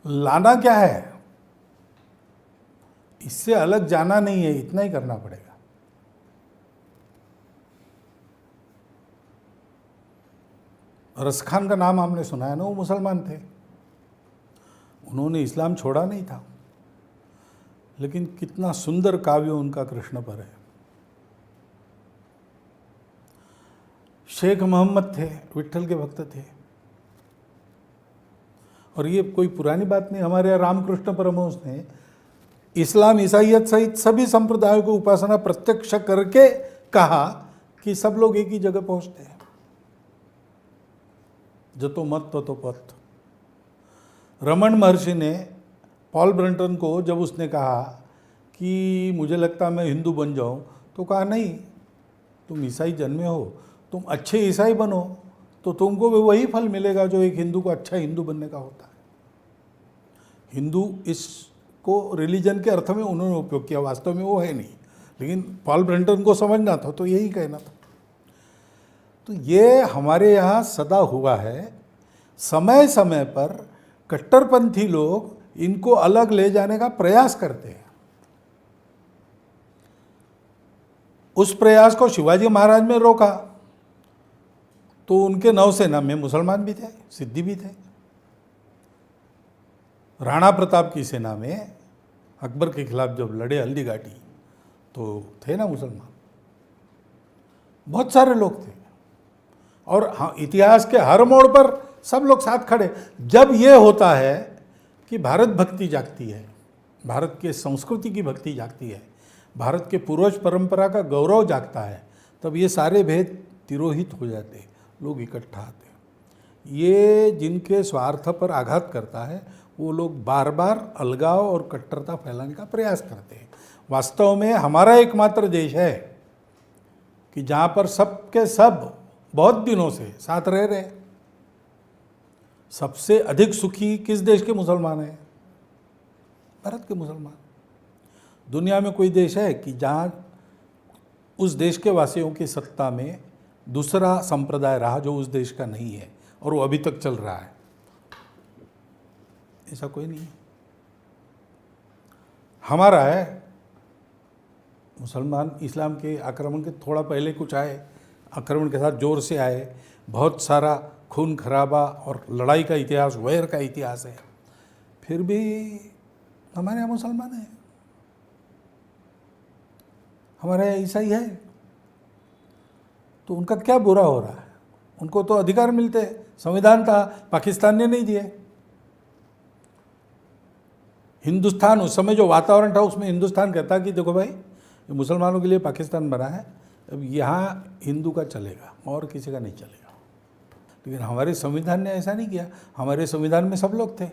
लाना क्या है, इससे अलग जाना नहीं है, इतना ही करना पड़ेगा। रस खान का नाम आपने सुना है ना, वो मुसलमान थे, उन्होंने इस्लाम छोड़ा नहीं था, लेकिन कितना सुंदर काव्य उनका कृष्ण पर है। शेख मोहम्मद थे, विट्ठल के भक्त थे। और ये कोई पुरानी बात नहीं, हमारे यहाँ रामकृष्ण परमहंस ने इस्लाम ईसाइयत सहित सभी संप्रदायों की उपासना प्रत्यक्ष करके कहा कि सब लोग एक ही जगह पहुंचते हैं, जतो मत ततो पथ। रमन महर्षि ने पॉल ब्रंटन को जब उसने कहा कि मुझे लगता है मैं हिंदू बन जाऊं, तो कहा नहीं, तुम ईसाई जन्मे हो, तुम अच्छे ईसाई बनो तो तुमको भी वही फल मिलेगा जो एक हिंदू को अच्छा हिंदू बनने का होता है। हिंदू इसको रिलीजन के अर्थ में उन्होंने उपयोग किया, वास्तव में वो है नहीं, लेकिन पॉल ब्रंटन को समझना था तो यही कहना था। तो ये हमारे यहाँ सदा हुआ है। समय समय पर कट्टरपंथी लोग इनको अलग ले जाने का प्रयास करते हैं। उस प्रयास को शिवाजी महाराज ने रोका तो उनके नौसेना में मुसलमान भी थे, सिद्दी भी थे। राणा प्रताप की सेना में अकबर के खिलाफ जब लड़े हल्दी घाटी, तो थे ना मुसलमान, बहुत सारे लोग थे। और हाँ, इतिहास के हर मोड़ पर सब लोग साथ खड़े। जब ये होता है कि भारत भक्ति जागती है, भारत के संस्कृति की भक्ति जागती है, भारत के पूर्वज परंपरा का गौरव जागता है, तब ये सारे भेद तिरोहित हो जाते, लोग इकट्ठा आते। ये जिनके स्वार्थ पर आघात करता है वो लोग बार बार अलगाव और कट्टरता फैलाने का प्रयास करते हैं। वास्तव में हमारा एकमात्र देश है कि जहाँ पर सबके सब बहुत दिनों से साथ रह रहे। सबसे अधिक सुखी किस देश के मुसलमान हैं? भारत के मुसलमान। दुनिया में कोई देश है कि जहाँ उस देश के वासियों की सत्ता में दूसरा संप्रदाय रहा जो उस देश का नहीं है और वो अभी तक चल रहा है? ऐसा कोई नहीं है। हमारा है मुसलमान। इस्लाम के आक्रमण के थोड़ा पहले कुछ आए, आक्रमण के साथ जोर से आए, बहुत सारा खून खराबा और लड़ाई का इतिहास, वैर का इतिहास है, फिर भी हमारे यहाँ मुसलमान है, हमारे यहाँ ईसाई है। तो उनका क्या बुरा हो रहा है? उनको तो अधिकार मिलते, संविधान था, पाकिस्तान ने नहीं दिए। हिंदुस्तान उस समय जो वातावरण था उसमें हिंदुस्तान कहता कि देखो भाई, ये मुसलमानों के लिए पाकिस्तान बना है, अब यहाँ हिंदू का चलेगा और किसी का नहीं चलेगा। लेकिन हमारे संविधान ने ऐसा नहीं किया। हमारे संविधान में सब लोग थे।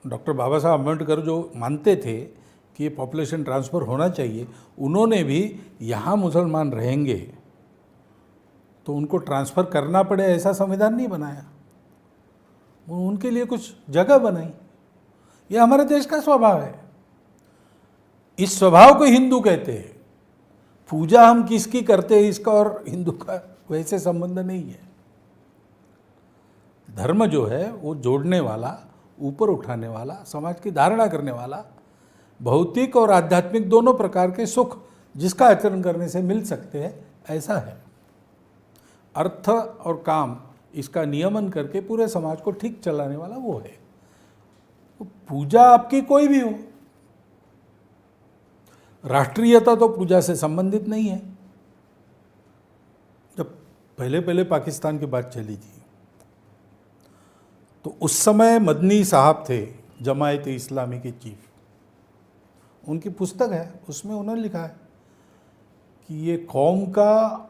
डॉक्टर बाबा साहब अम्बेडकर जो मानते थे कि ये पॉपुलेशन ट्रांसफ़र होना चाहिए, उन्होंने भी यहाँ मुसलमान रहेंगे तो उनको ट्रांसफ़र करना पड़े ऐसा संविधान नहीं बनाया, उनके लिए कुछ जगह बनाई। ये हमारे देश का स्वभाव है। इस स्वभाव को हिंदू कहते हैं। पूजा हम किसकी करते हैं इसका और हिंदू का वैसे संबंध नहीं है। धर्म जो है वो जोड़ने वाला, ऊपर उठाने वाला, समाज की धारणा करने वाला, भौतिक और आध्यात्मिक दोनों प्रकार के सुख जिसका आचरण करने से मिल सकते हैं, ऐसा है। अर्थ और काम इसका नियमन करके पूरे समाज को ठीक चलाने वाला वो है। तो पूजा आपकी कोई भी हो, राष्ट्रीयता तो पूजा से संबंधित नहीं है। जब पहले पहले पाकिस्तान की बात चली थी तो उस समय मदनी साहब थे, जमायत इस्लामी के चीफ। उनकी पुस्तक है, उसमें उन्होंने लिखा है कि ये कौम का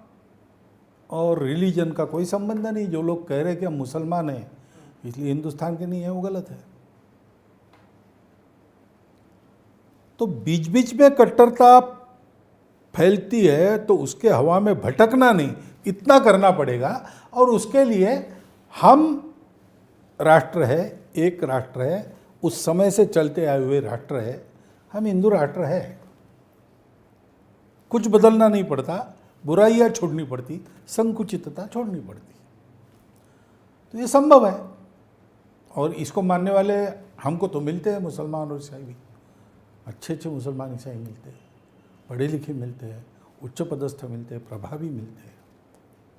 और रिलीजन का कोई संबंध नहीं। जो लोग कह रहे हैं कि हम मुसलमान हैं इसलिए हिंदुस्तान के नहीं है, वो गलत है। तो बीच बीच में कट्टरता फैलती है तो उसके हवा में भटकना नहीं, इतना करना पड़ेगा। और उसके लिए हम राष्ट्र है, एक राष्ट्र है, उस समय से चलते आए हुए राष्ट्र है, हम हिंदू राष्ट्र है। कुछ बदलना नहीं पड़ता, बुराइयां छोड़नी पड़ती, संकुचितता छोड़नी पड़ती। तो ये संभव है। और इसको मानने वाले हमको तो मिलते हैं, मुसलमान और ईसाई भी। अच्छे अच्छे मुसलमान ईसाई मिलते हैं, पढ़े लिखे मिलते हैं, उच्च पदस्थ मिलते हैं, प्रभावी मिलते हैं।